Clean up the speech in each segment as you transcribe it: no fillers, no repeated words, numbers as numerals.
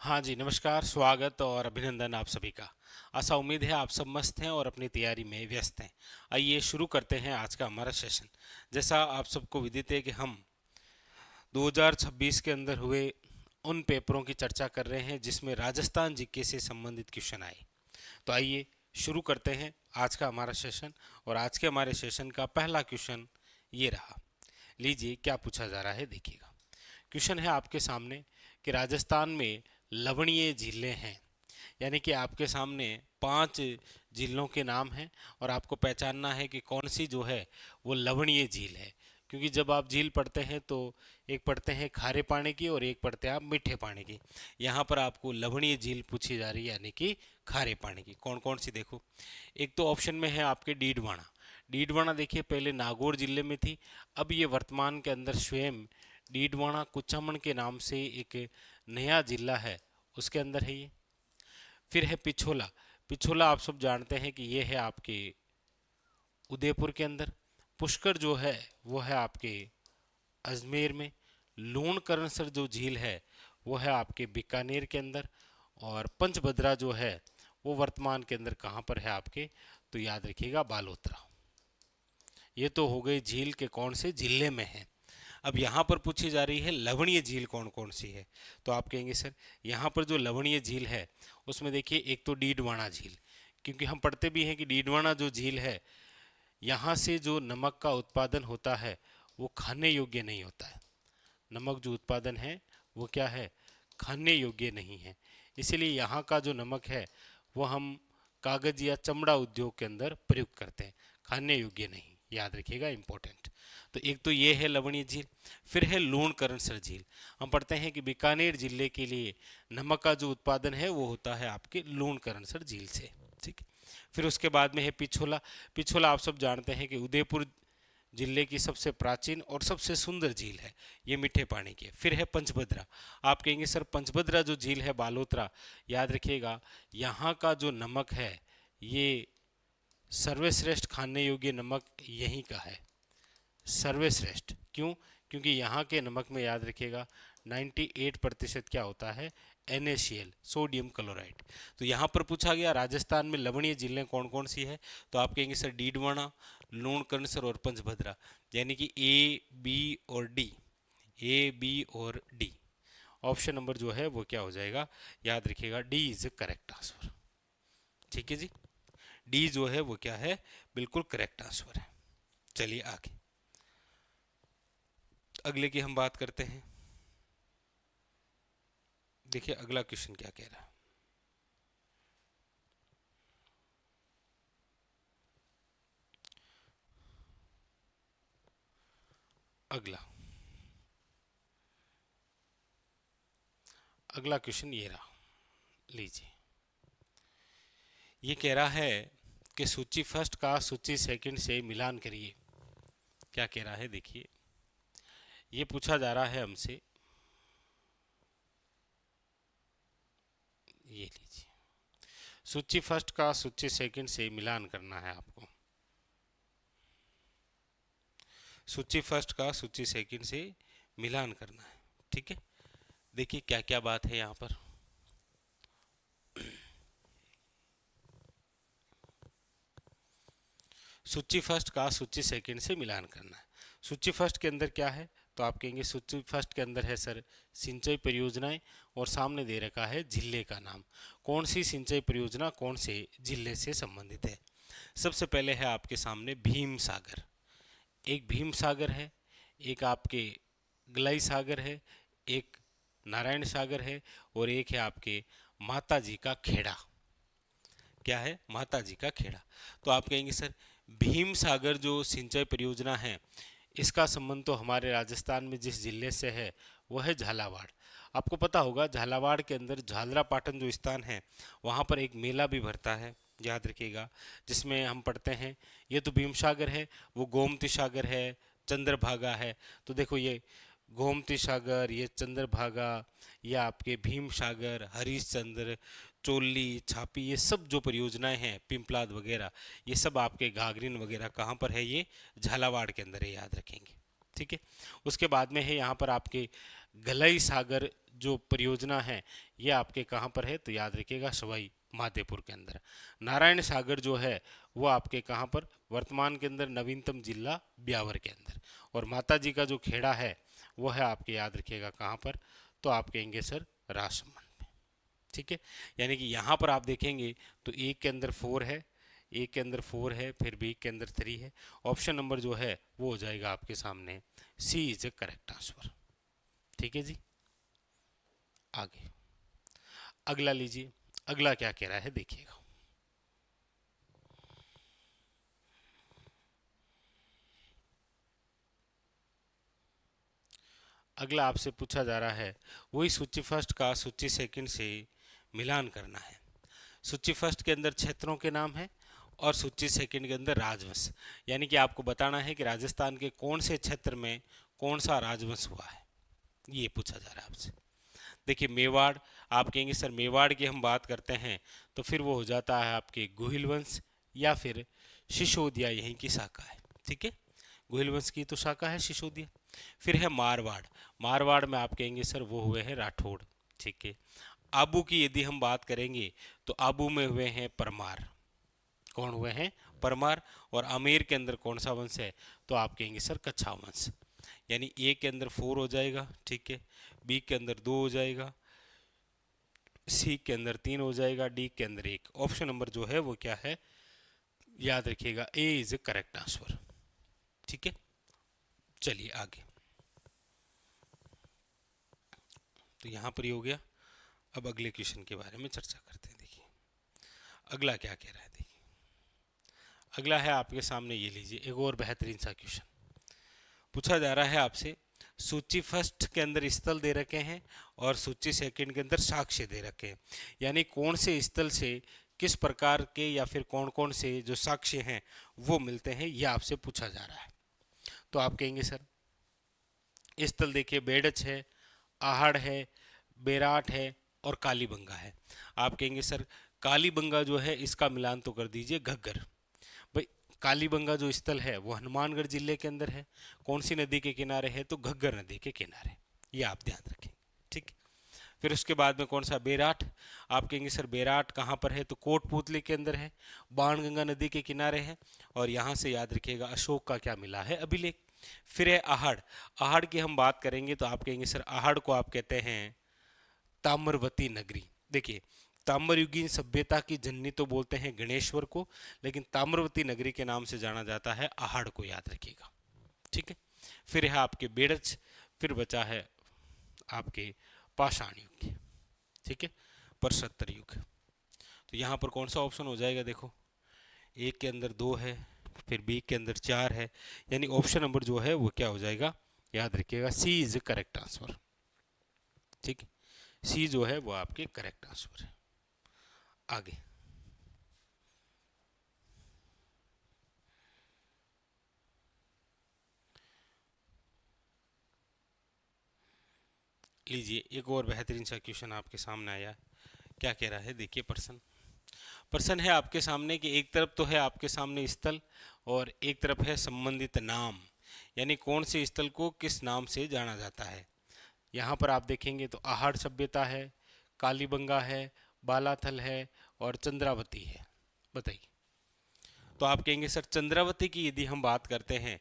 हाँ जी, नमस्कार, स्वागत और अभिनंदन आप सभी का। आशा उम्मीद है आप सब मस्त हैं और अपनी तैयारी में व्यस्त हैं। आइए शुरू करते हैं आज का हमारा सेशन। जैसा आप सबको विदित है कि हम 2026 के अंदर हुए उन पेपरों की चर्चा कर रहे हैं जिसमें राजस्थान जीके से संबंधित क्वेश्चन आए। तो आइए शुरू करते हैं आज का हमारा सेशन। और आज के हमारे सेशन का पहला क्वेश्चन ये रहा। लीजिए क्या पूछा जा रहा है, देखिएगा। क्वेश्चन है आपके सामने कि राजस्थान में लवणीय झीलें हैं, यानी कि आपके सामने 5 झीलों के नाम हैं और आपको पहचानना है कि कौन सी जो है वो लवणीय झील है। क्योंकि जब आप झील पढ़ते हैं तो एक पढ़ते हैं खारे पानी की और एक पढ़ते हैं आप मीठे पानी की। यहाँ पर आपको लवणीय झील पूछी जा रही है, यानी कि खारे पानी की। कौन कौन सी देखो, एक तो ऑप्शन में है आपके डीडवाना। डीडवाना देखिए पहले नागौर जिले में थी, अब ये वर्तमान के अंदर स्वयं डीडवाना कुचामन के नाम से एक नया जिला है, उसके अंदर है ये। फिर है पिछोला। पिछोला आप सब जानते हैं कि ये है आपके उदयपुर के अंदर। पुष्कर जो है वो है आपके अजमेर में। लूणकरणसर जो झील है वो है आपके बीकानेर के अंदर। और पंचभद्रा जो है वो वर्तमान के अंदर कहाँ पर है आपके, तो याद रखिएगा बालोतरा। ये तो हो गई झील के कौन से जिले में है। अब यहाँ पर पूछी जा रही है लवणीय झील कौन कौन सी है। तो आप कहेंगे सर यहाँ पर जो लवणीय झील है उसमें देखिए एक तो डीडवाना झील, क्योंकि हम पढ़ते भी हैं कि डीडवाना जो झील है यहाँ से जो नमक का उत्पादन होता है वो खाने योग्य नहीं होता है। नमक जो उत्पादन है वो क्या है, खाने योग्य नहीं है। इसीलिए यहाँ का जो नमक है वो हम कागज या चमड़ा उद्योग के अंदर प्रयुक्त करते हैं, खाने योग्य नहीं। याद रखिएगा, इंपॉर्टेंट। तो एक तो ये है लवणीय झील। फिर है लूणकरणसर झील। हम पढ़ते हैं कि बीकानेर जिले के लिए नमक का जो उत्पादन है वो होता है आपके लूणकरणसर झील से। ठीक है। फिर उसके बाद में है पिछोला। पिछोला आप सब जानते हैं कि उदयपुर जिले की सबसे प्राचीन और सबसे सुंदर झील है, ये मीठे पानी की है। फिर है पंचभद्रा। आप कहेंगे सर पंचभद्रा जो झील है बालोतरा, याद रखिएगा यहाँ का जो नमक है ये सर्वश्रेष्ठ खाने योग्य नमक यहीं का है। सर्वश्रेष्ठ क्यों, क्योंकि यहाँ के नमक में याद रखिएगा 98% क्या होता है, NaCl, सोडियम क्लोराइड। तो यहाँ पर पूछा गया राजस्थान में लवणीय झीलें कौन कौन सी है, तो आप कहेंगे सर डीडवाना, लूणकरणसर और पंचभद्रा, यानी कि ए बी और डी। ए बी और डी, ऑप्शन नंबर जो है वो क्या हो जाएगा, याद रखिएगा डी इज करेक्ट आंसर। ठीक है जी, डी जो है वो क्या है, बिल्कुल करेक्ट आंसर है। चलिए आगे अगले की हम बात करते हैं। देखिए अगला क्वेश्चन क्या कह रहा है। अगला अगला क्वेश्चन ये रहा, लीजिए। ये कह रहा है कि सूची फर्स्ट का सूची सेकंड से मिलान करिए। क्या कह रहा है, देखिए। ये पूछा जा रहा है हमसे, ये लीजिए। सूची फर्स्ट का सूची सेकंड से मिलान करना है आपको। सूची फर्स्ट का सूची सेकंड से मिलान करना है। ठीक है। देखिए क्या क्या बात है यहाँ पर। सूची फर्स्ट का सूची सेकंड से मिलान करना है। सूची फर्स्ट के अंदर क्या है, तो आप कहेंगे सूची फर्स्ट के अंदर है सर सिंचाई परियोजनाएं, और सामने दे रखा है जिले का नाम। कौन सी सिंचाई परियोजना कौन से जिले से संबंधित है। सबसे पहले है आपके सामने भीम सागर। एक भीम सागर है, एक आपके गलाई सागर है, एक नारायण सागर है, और एक है आपके माता जी का खेड़ा। क्या है, माता जी का खेड़ा। तो आप कहेंगे सर भीम सागर जो सिंचाई परियोजना है इसका संबंध तो हमारे राजस्थान में जिस जिले से है वह है झालावाड़। आपको पता होगा झालावाड़ के अंदर झालरा पाटन जो स्थान है वहाँ पर एक मेला भी भरता है, याद रखिएगा, जिसमें हम पढ़ते हैं ये तो भीम सागर है, वो गोमती सागर है, चंद्रभागा है। तो देखो ये गोमती सागर, ये चंद्रभागा, ये आपके भीम सागर, हरीशचंद्र, चोली, छापी, ये सब जो परियोजनाएं हैं, पिंपलाद वगैरह, ये सब आपके घाघरिन वगैरह कहाँ पर है, ये झालावाड़ के अंदर है, याद रखेंगे। ठीक है। उसके बाद में है यहाँ पर आपके गलई सागर जो परियोजना है, ये आपके कहाँ पर है, तो याद रखिएगा सवाई माधोपुर के अंदर। नारायण सागर जो है वो आपके कहाँ पर, वर्तमान के अंदर नवीनतम जिला ब्यावर के अंदर। और माता जी का जो खेड़ा है वो है आपके, याद रखिएगा कहाँ पर, तो आप कहेंगे सर राजसमंद में। ठीक है। यानी कि यहाँ पर आप देखेंगे तो एक के अंदर 4 है, एक के अंदर 4 है, फिर बी के अंदर 3 है। ऑप्शन नंबर जो है वो हो जाएगा आपके सामने सी इज ए करेक्ट आंसर। ठीक है जी। आगे अगला लीजिए, अगला क्या कह रहा है देखिएगा। अगला आपसे पूछा जा रहा है वही सूची फर्स्ट का सूची सेकंड से मिलान करना है। सूची फर्स्ट के अंदर क्षेत्रों के नाम है और सूची सेकंड के अंदर राजवंश, यानी कि आपको बताना है कि राजस्थान के कौन से क्षेत्र में कौन सा राजवंश हुआ है, ये पूछा जा रहा है आपसे। देखिए मेवाड़, आप कहेंगे सर मेवाड़ की हम बात करते हैं तो फिर वो हो जाता है आपके गुहिल वंश या फिर सिसोदिया, यहीं की शाखा है। ठीक है, गुहिल वंश की तो शाखा है सिसोदिया। फिर है मारवाड़, मारवाड़ में आप कहेंगे सर वो हुए हैं राठौड़। ठीक है। आबू की यदि हम बात करेंगे तो आबू में हुए हैं परमार। कौन हुए हैं, परमार। और आमेर के अंदर कौन सा वंश है, तो आप कहेंगे सर कच्छा वंश। यानी ए के अंदर 4 हो जाएगा, ठीक है, बी के अंदर 2 हो जाएगा, सी के अंदर 3 हो जाएगा, डी के अंदर 1। ऑप्शन नंबर जो है वो क्या है, याद रखिएगा ए इज ए करेक्ट आंसर। ठीक है, चलिए आगे। तो यहाँ पर ही हो गया। अब अगले क्वेश्चन के बारे में चर्चा करते हैं। देखिए अगला क्या कह रहा है, देखिए अगला है आपके सामने, ये लीजिए एक और बेहतरीन सा क्वेश्चन पूछा जा रहा है आपसे। सूची फर्स्ट के अंदर स्थल दे रखे हैं और सूची सेकंड के अंदर साक्ष्य दे रखे हैं, यानी कौन से स्थल से किस प्रकार के या फिर कौन कौन से जो साक्ष्य हैं वो मिलते हैं, यह आपसे पूछा जा रहा है। तो आप कहेंगे सर स्थल देखिए बेडच है, आहड़ है, बेराट है और कालीबंगा है। आप कहेंगे सर कालीबंगा जो है इसका मिलान तो कर दीजिए घग्गर। भाई कालीबंगा जो स्थल है वो हनुमानगढ़ जिले के अंदर है, कौन सी नदी के किनारे है, तो घग्गर नदी के किनारे, ये आप ध्यान रखें। ठीक। फिर उसके बाद में कौन सा बेराट, आप कहेंगे सर बेराट कहाँ पर है, तो कोटपुतली के अंदर है, बाणगंगा नदी के किनारे है। और यहाँ से याद रखिएगा अशोक का क्या मिला है, अभिलेख। फिर है आहड़, आहड़ की हम बात करेंगे तो आप कहेंगे सर आहड़ को आप कहते हैं ताम्रवती नगरी। देखिए ताम्रयुगीन सभ्यता की जननी तो बोलते हैं गणेश्वर को, लेकिन ताम्रवती नगरी के नाम से जाना जाता है आहड़ को, याद रखिएगा। ठीक है। फिर है आपके बेड़च, फिर बचा है आपके पाषाण युग। ठीक है, प्रसत्तर युग। तो यहाँ पर कौन सा ऑप्शन हो जाएगा, देखो एक के अंदर 2 है, फिर बी के अंदर 4 है, यानी ऑप्शन नंबर जो है वो क्या हो जाएगा, याद रखिएगा सी इज करेक्ट आंसर। ठीक है, सी जो है वो आपके करेक्ट आंसर है। आगे लीजिए एक और बेहतरीन सा क्वेश्चन आपके सामने आया। क्या कह रहा है देखिए, प्रश्न प्रश्न है आपके सामने कि एक तरफ तो है आपके सामने स्थल और एक तरफ है संबंधित नाम, यानी कौन से स्थल को किस नाम से जाना जाता है। यहाँ पर आप देखेंगे तो आहड़ सभ्यता है, कालीबंगा है, बालाथल है और चंद्रावती है। बताइए। तो आप कहेंगे सर चंद्रावती की यदि हम बात करते हैं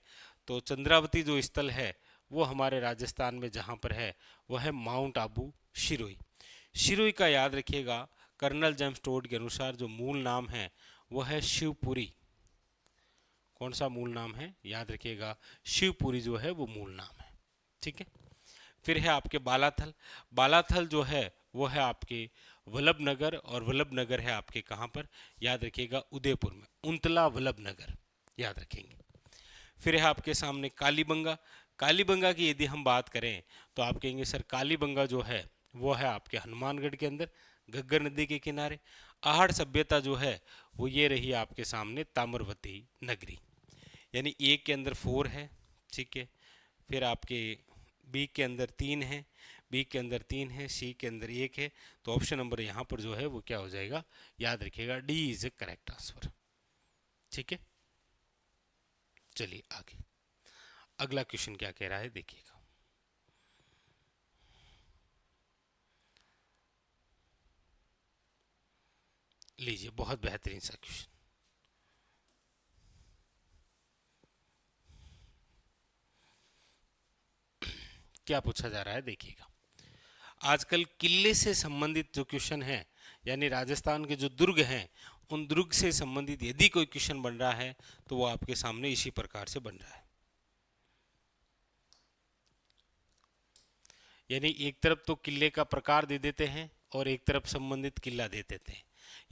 तो चंद्रावती जो स्थल है वो हमारे राजस्थान में जहाँ पर है वह है माउंट आबू शिरोई। शिरोई का याद रखिएगा कर्नल जेम्स टोड के अनुसार जो मूल नाम है वह है शिवपुरी। कौन सा मूल नाम है, याद रखिएगा शिवपुरी जो है वो मूल नाम है। ठीक है। फिर है आपके बालाथल, बालाथल जो है वो है आपके वल्लभ नगर, और वल्लभ नगर है आपके कहाँ पर, याद रखिएगा उदयपुर में, उंतला वल्लभ नगर, याद रखेंगे। फिर है आपके सामने कालीबंगा, कालीबंगा की यदि हम बात करें तो आप कहेंगे सर कालीबंगा जो है वो है आपके हनुमानगढ़ के अंदर घग्गर नदी के किनारे। आहड़ सभ्यता जो है वो ये रही आपके सामने ताम्रवती नगरी, यानी एक के अंदर 4 है। ठीक है। फिर आपके बी के अंदर 3 है, बी के अंदर 3 है, सी के अंदर 1 है। तो ऑप्शन नंबर यहाँ पर जो है वो क्या हो जाएगा, याद रखिएगा D is A correct answer. ठीक है, चलिए आगे। अगला क्वेश्चन क्या कह रहा है देखिएगा। लीजिए, बहुत बेहतरीन सा क्वेश्चन। क्या पूछा जा रहा है देखिएगा। आजकल किले से संबंधित जो क्वेश्चन है, यानी राजस्थान के जो दुर्ग हैं, उन दुर्ग से संबंधित यदि कोई क्वेश्चन बन रहा है तो वो आपके सामने इसी प्रकार से बन रहा है। यानी एक तरफ तो किले का प्रकार दे देते हैं और एक तरफ संबंधित किला दे देते हैं।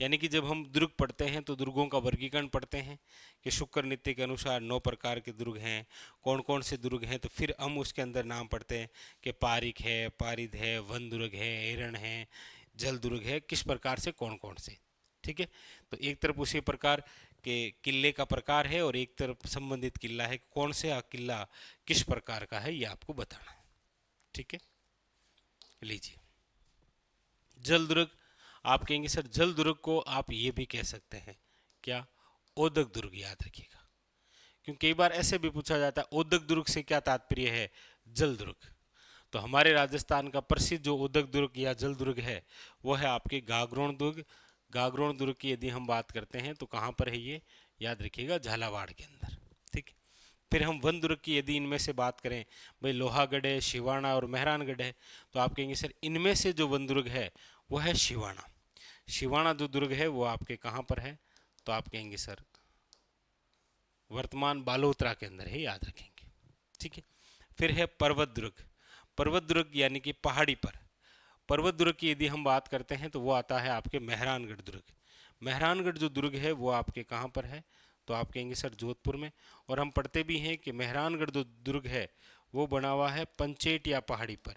यानी कि जब हम दुर्ग पढ़ते हैं तो दुर्गों का वर्गीकरण पढ़ते हैं कि शुक्र नीति के अनुसार 9 प्रकार के दुर्ग हैं, कौन कौन से दुर्ग हैं, तो फिर हम उसके अंदर नाम पढ़ते हैं कि पारिक है, पारिद है, वन दुर्ग है, एरण है, जल दुर्ग है, किस प्रकार से कौन कौन से। ठीक है, तो एक तरफ उसी प्रकार के किले का प्रकार है और एक तरफ संबंधित किला है, कौन से किला किस प्रकार का है ये आपको बताना है। ठीक है, लीजिए, जल दुर्ग। आप कहेंगे सर जल दुर्ग को आप ये भी कह सकते हैं क्या, ओदक दुर्ग, याद रखिएगा, क्योंकि कई बार ऐसे भी पूछा जाता है ओदक दुर्ग से क्या तात्पर्य है, जल दुर्ग। तो हमारे राजस्थान का प्रसिद्ध जो ओदक दुर्ग या जल दुर्ग है वो है आपके गागरोन दुर्ग। गागरोन दुर्ग की यदि हम बात करते हैं तो कहाँ पर है ये, याद रखिएगा, झालावाड़ के अंदर। ठीक, फिर हम वन दुर्ग की यदि इनमें से बात करें, भाई लोहागढ़ है, शिवाना और मेहरानगढ़ है, तो आप कहेंगे सर इनमें से जो वन दुर्ग है वो है शिवाना। शिवाना जो दुर्ग है वो आपके कहाँ पर है, तो आप कहेंगे सर वर्तमान बालोतरा के अंदर है, याद रखेंगे। ठीक है, फिर है पर्वत दुर्ग। पर्वत दुर्ग यानी कि पहाड़ी पर। पर्वत दुर्ग की यदि हम बात करते हैं तो वो आता है आपके मेहरानगढ़ दुर्ग। मेहरानगढ़ जो दुर्ग है वो आपके कहाँ पर है, तो आप कहेंगे सर जोधपुर में। और हम पढ़ते भी हैं कि मेहरानगढ़ जो दुर्ग है वो बना हुआ है पंचेटिया पहाड़ी पर,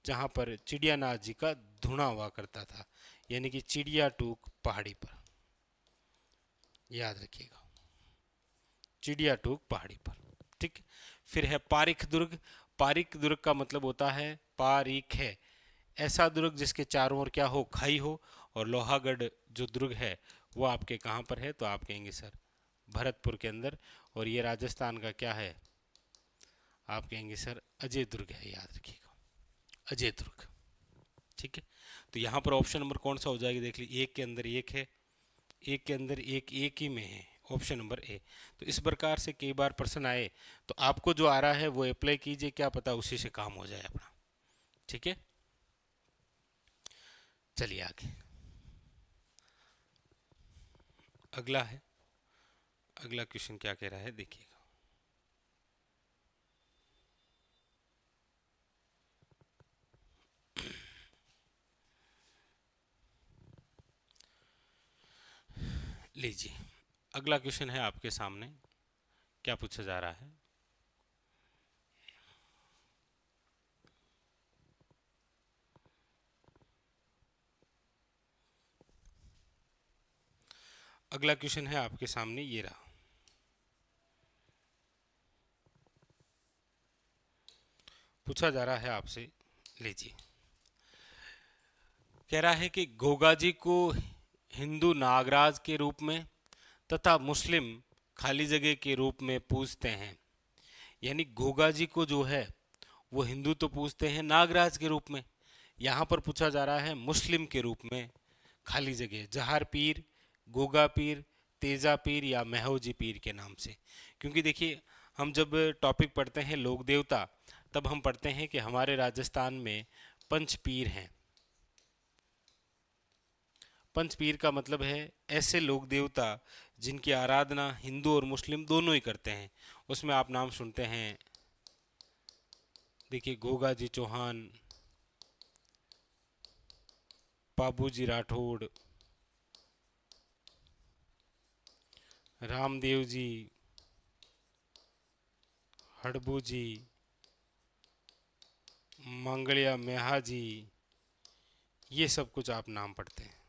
जहाँ पर चिड़ियानाथ जी का धुना हुआ करता था, यानी कि चिड़िया टूक पहाड़ी पर, याद रखिएगा, चिड़िया टूक पहाड़ी पर। ठीक, फिर है पारिक दुर्ग। पारिक दुर्ग का मतलब होता है पारिक है, ऐसा दुर्ग जिसके चारों ओर क्या हो, खाई हो। और लोहागढ़ जो दुर्ग है वो आपके कहाँ पर है, तो आप कहेंगे सर भरतपुर के अंदर। और ये राजस्थान का क्या है, आप कहेंगे सर अजय दुर्ग है, याद रखिएगा, अजय दुर्ग। ठीक है, तो यहाँ पर ऑप्शन नंबर कौन सा हो जाएगा देख लीजिए, एक के अंदर एक है, एक के अंदर एक ही में है, ऑप्शन नंबर ए। तो इस प्रकार से कई बार प्रश्न आए तो आपको जो आ रहा है वो अप्लाई कीजिए, क्या पता उसी से काम हो जाए अपना। ठीक है, चलिए आगे, अगला है, अगला क्वेश्चन क्या कह रहा है देखिएगा। लीजिए, अगला क्वेश्चन है आपके सामने, क्या पूछा जा रहा है। अगला क्वेश्चन है आपके सामने ये रहा, पूछा जा रहा है आपसे। लीजिए, कह रहा है कि गोगा जी को हिंदू नागराज के रूप में तथा मुस्लिम खाली जगह के रूप में पूजते हैं। यानी गोगा जी को जो है वो हिंदू तो पूजते हैं नागराज के रूप में, यहाँ पर पूछा जा रहा है मुस्लिम के रूप में, खाली जगह जहार पीर, गोगा पीर, तेजा पीर या महौजी पीर के नाम से। क्योंकि देखिए, हम जब टॉपिक पढ़ते हैं लोक देवता तब हम पढ़ते हैं कि हमारे राजस्थान में पंच पीर हैं। पंचपीर का मतलब है ऐसे लोक देवता जिनकी आराधना हिंदू और मुस्लिम दोनों ही करते हैं। उसमें आप नाम सुनते हैं, देखिए, गोगा जी चौहान, बाबूजी राठौड़, रामदेव जी, हड़बू जी, मंगलिया मेहा जी, ये सब कुछ आप नाम पढ़ते हैं।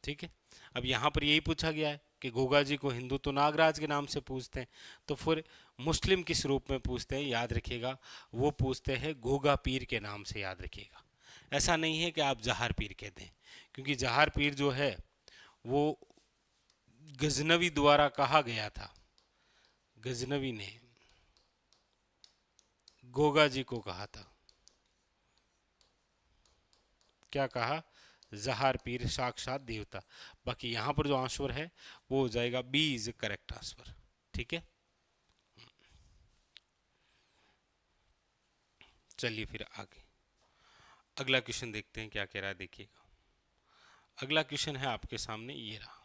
ठीक है, अब यहाँ पर यही पूछा गया है कि गोगा जी को हिंदू तो नागराज के नाम से पूछते हैं, तो फिर मुस्लिम किस रूप में पूछते हैं, याद रखिएगा, वो पूछते हैं गोगा पीर के नाम से, याद रखिएगा। ऐसा नहीं है कि आप जहार पीर कहते हैं, क्योंकि जहार पीर जो है वो गजनवी द्वारा कहा गया था, गजनवी ने, गोगा जी को कहा था? क्या कहा? जहार पीर साक्षात देवता। बाकी यहाँ पर जो आंसर है वो हो जाएगा बी इज करेक्ट आंसर। ठीक है, चलिए फिर आगे अगला क्वेश्चन देखते हैं क्या कह रहा है। देखिएगा, अगला क्वेश्चन है आपके सामने, ये रहा।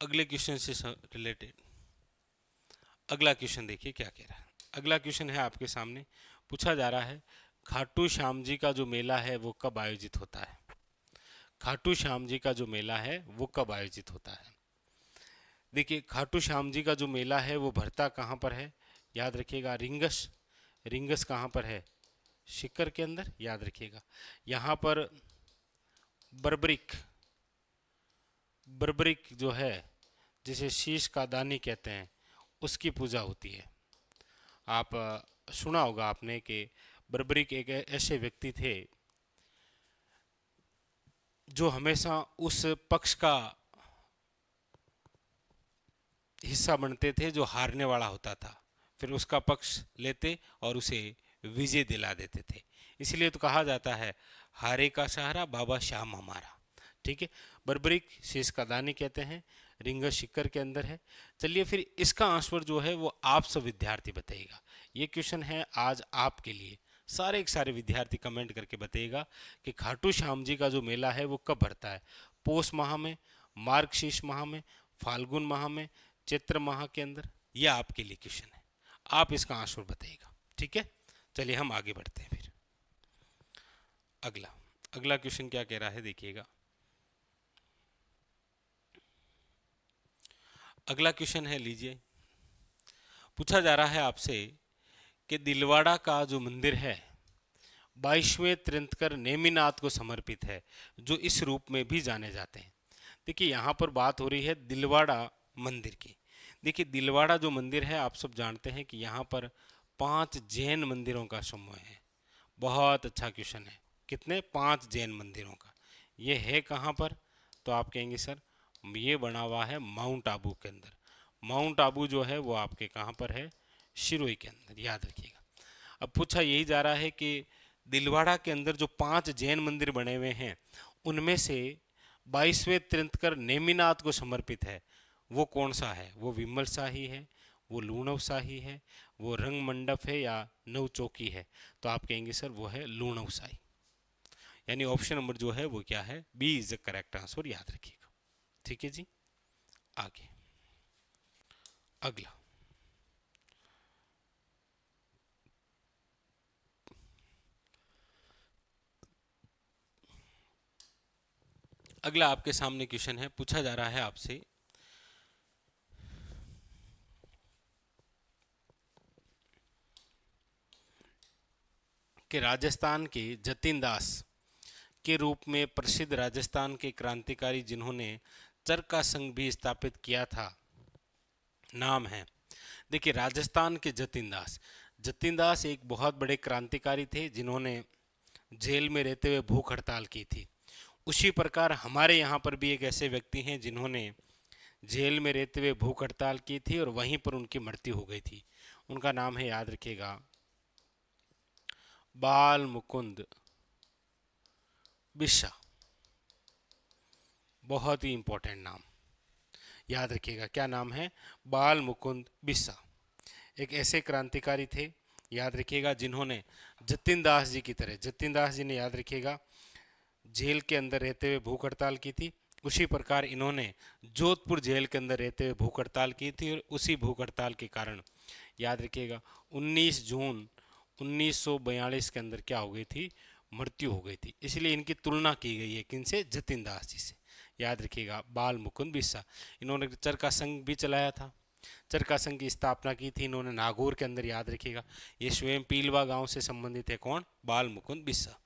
अगले क्वेश्चन से रिलेटेड अगला क्वेश्चन देखिए क्या कह रहा है। अगला क्वेश्चन है आपके सामने, पूछा जा रहा है खाटू श्याम जी का जो मेला है वो कब आयोजित होता है? खाटू श्याम जी का जो मेला है वो कब आयोजित होता है? देखिए, खाटू श्याम जी का जो मेला है वो भरता कहाँ पर है? याद रखिएगा, रिंगस। रिंगस कहाँ पर है? शिकर के अंदर, याद रखिएगा। यहाँ पर बर्बरिक, बर्बरिक जो है जिसे शीश का दानी कहते हैं उसकी पूजा होती है। आप सुना होगा आपने कि बर्बरिक एक ऐसे व्यक्ति थे जो हमेशा उस पक्ष का हिस्सा बनते थे जो हारने वाला होता था, फिर उसका पक्ष लेते और उसे विजय दिला देते थे। इसलिए तो कहा जाता है हारे का सहारा बाबा श्याम हमारा। ठीक है, बर्बरिक शीश का दानी कहते हैं, रिंग शिकर के अंदर है। चलिए फिर इसका आंसर जो है वो आप सब विद्यार्थी बताइएगा। ये क्वेश्चन है आज आपके लिए, सारे के सारे विद्यार्थी कमेंट करके बताइएगा कि खाटू श्याम जी का जो मेला है वो कब भरता है? पौष माह में, मार्गशीर्ष माह में, फाल्गुन माह में, चैत्र माह के अंदर? ये आपके लिए क्वेश्चन है, आप इसका आंसर बताइएगा। ठीक है, चलिए हम आगे बढ़ते हैं फिर। अगला अगला क्वेश्चन क्या कह रहा है, देखिएगा। अगला क्वेश्चन है, लीजिए, पूछा जा रहा है आपसे कि दिलवाड़ा का जो मंदिर है 22वें तीर्थंकर नेमिनाथ को समर्पित है, जो इस रूप में भी जाने जाते हैं। देखिए, यहाँ पर बात हो रही है दिलवाड़ा मंदिर की। देखिए, दिलवाड़ा जो मंदिर है आप सब जानते हैं कि यहाँ पर 5 जैन मंदिरों का समूह है। बहुत अच्छा क्वेश्चन है, कितने? 5 जैन मंदिरों का। ये है कहाँ पर? तो आप कहेंगे सर ये बना हुआ है माउंट आबू के अंदर। माउंट आबू जो है वो आपके कहाँ पर है? शिरोई के अंदर, याद रखिएगा। अब पूछा यही जा रहा है कि दिलवाड़ा के अंदर जो 5 जैन मंदिर बने हुए हैं उनमें से 22वें तीर्थंकर नेमिनाथ को समर्पित है, वो कौन सा है? वो विमल शाही है, वो लूणव शाही है, वो रंग मंडप है, या नव चौकी है? तो आप कहेंगे सर वो है लूणव शाही। यानी ऑप्शन नंबर जो है वो क्या है? B is the correct answer, याद रखिएगा। ठीक है जी, आगे अगला अगला आपके सामने क्वेश्चन है, पूछा जा रहा है आपसे कि राजस्थान के जतिन दास के रूप में प्रसिद्ध राजस्थान के क्रांतिकारी जिन्होंने चरखा संघ भी स्थापित किया था, नाम है? देखिए, राजस्थान के जतिन दास, जतिन दास एक बहुत बड़े क्रांतिकारी थे जिन्होंने जेल में रहते हुए भूख हड़ताल की थी। उसी प्रकार हमारे यहाँ पर भी एक ऐसे व्यक्ति हैं जिन्होंने जेल में रहते हुए भूख हड़ताल की थी और वहीं पर उनकी मृत्यु हो गई थी। उनका नाम है, याद रखिएगा, बाल मुकुंद बिस्सा। बहुत ही इंपॉर्टेंट नाम, याद रखिएगा। क्या नाम है? बाल मुकुंद बिस्सा। एक ऐसे क्रांतिकारी थे, याद रखिएगा, जिन्होंने जतिन दास जी की तरह, जतिन दास जी ने, याद रखिएगा, जेल के अंदर रहते हुए भूख हड़ताल की थी। उसी प्रकार इन्होंने जोधपुर जेल के अंदर रहते हुए भूख हड़ताल की थी और उसी भूख हड़ताल के कारण, याद रखिएगा, 19 जून 1942 के अंदर क्या हो गई थी? मृत्यु हो गई थी। इसलिए इनकी तुलना की गई है किनसे? जतिन दास जी से। याद रखिएगा, बाल मुकुंद बिस्सा। इन्होंने चरखा संघ भी चलाया था, चरखा संघ की स्थापना की थी इन्होंने नागौर के अंदर, याद रखिएगा। ये स्वयं पीलवा गांव से संबंधित है, कौन? बाल मुकुंद बिस्सा।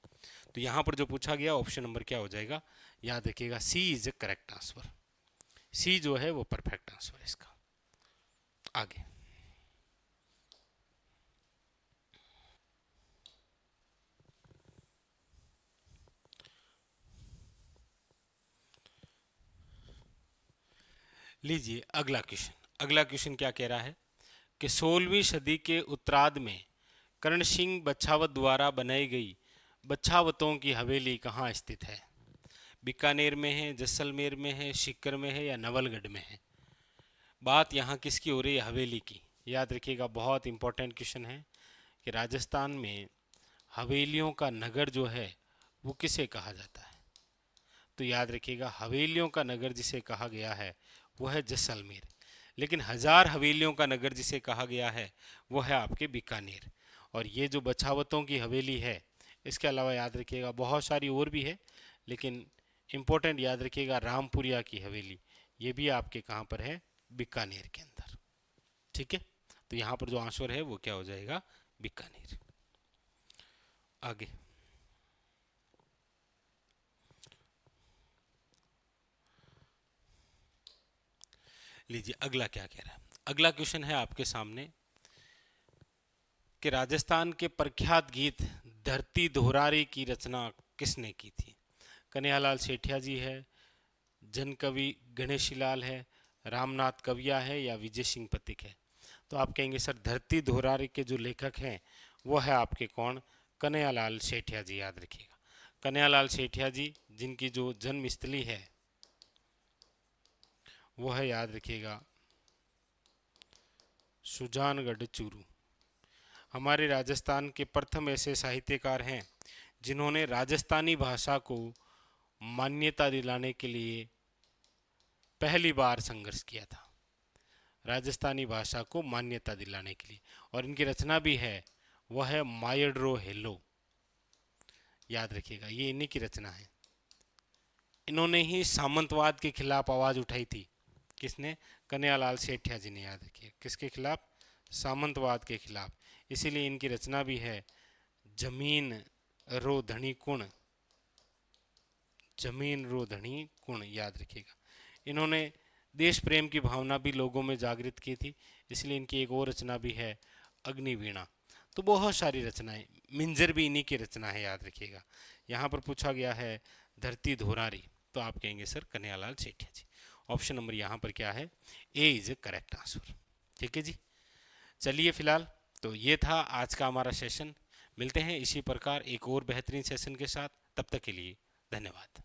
तो यहाँ पर जो पूछा गया ऑप्शन नंबर क्या हो जाएगा? याद रखिएगा, सी इज ए करेक्ट आंसर। सी जो है वो परफेक्ट आंसर है इसका। आगे लीजिए, अगला क्वेश्चन। अगला क्वेश्चन क्या कह रहा है कि 16वीं सदी के उत्तरार्ध में कर्ण सिंह बछावत द्वारा बनाई गई बछावतों की हवेली कहाँ स्थित है? बीकानेर में है, जैसलमेर में है, सीकर में है या नवलगढ़ में है? बात यहाँ किसकी हो रही है? हवेली की। याद रखिएगा, बहुत इंपॉर्टेंट क्वेश्चन है कि राजस्थान में हवेलियों का नगर जो है वो किसे कहा जाता है? तो याद रखिएगा, हवेलियों का नगर जिसे कहा गया है वो है जैसलमेर, लेकिन 1000 हवेलियों का नगर जिसे कहा गया है वो है आपके बीकानेर। और ये जो बछावतों की हवेली है, इसके अलावा याद रखिएगा बहुत सारी और भी है, लेकिन इम्पोर्टेंट याद रखिएगा रामपुरिया की हवेली, ये भी आपके कहाँ पर है? बीकानेर के अंदर। ठीक है, तो यहाँ पर जो आंसर है वो क्या हो जाएगा? बीकानेर। आगे लीजिए, अगला क्या कह रहा है। अगला क्वेश्चन है आपके सामने कि राजस्थान के प्रख्यात गीत धरती दोहरारी की रचना किसने की थी? कन्हैयालाल सेठिया जी है, जन कवि गणेशीलाल है, रामनाथ कविया है या विजय सिंह पथिक है? तो आप कहेंगे सर धरती दोहरारी के जो लेखक हैं वो है आपके कौन? कन्हैयालाल सेठिया जी। याद रखिएगा, कन्हैयालाल सेठिया जी, जिनकी जो जन्मस्थली है वो है, याद रखिएगा, सुजानगढ़ चूरू। हमारे राजस्थान के प्रथम ऐसे साहित्यकार हैं जिन्होंने राजस्थानी भाषा को मान्यता दिलाने के लिए पहली बार संघर्ष किया था, राजस्थानी भाषा को मान्यता दिलाने के लिए। और इनकी रचना भी है, वह है मायड्रो हेलो। याद रखिएगा, ये इन्हीं की रचना है। इन्होंने ही सामंतवाद के खिलाफ आवाज उठाई थी। किसने? कन्हैयालाल सेठिया जी ने। याद रखिए, किसके खिलाफ? सामंतवाद के खिलाफ। इसीलिए इनकी रचना भी है जमीन रो धनी कुण, जमीन रो धनी कुण। याद रखिएगा, इन्होंने देश प्रेम की भावना भी लोगों में जागृत की थी, इसलिए इनकी एक और रचना भी है अग्निवीणा। तो बहुत सारी रचनाएं, मिंजर भी इन्हीं की रचना है। याद रखिएगा, यहाँ पर पूछा गया है धरती धोरारी, तो आप कहेंगे सर कन्हैयालाल सेठिया जी। ऑप्शन नंबर यहाँ पर क्या है? ए इज ए करेक्ट आंसर। ठीक है जी, चलिए फिलहाल तो ये था आज का हमारा सेशन। मिलते हैं इसी प्रकार एक और बेहतरीन सेशन के साथ, तब तक के लिए धन्यवाद।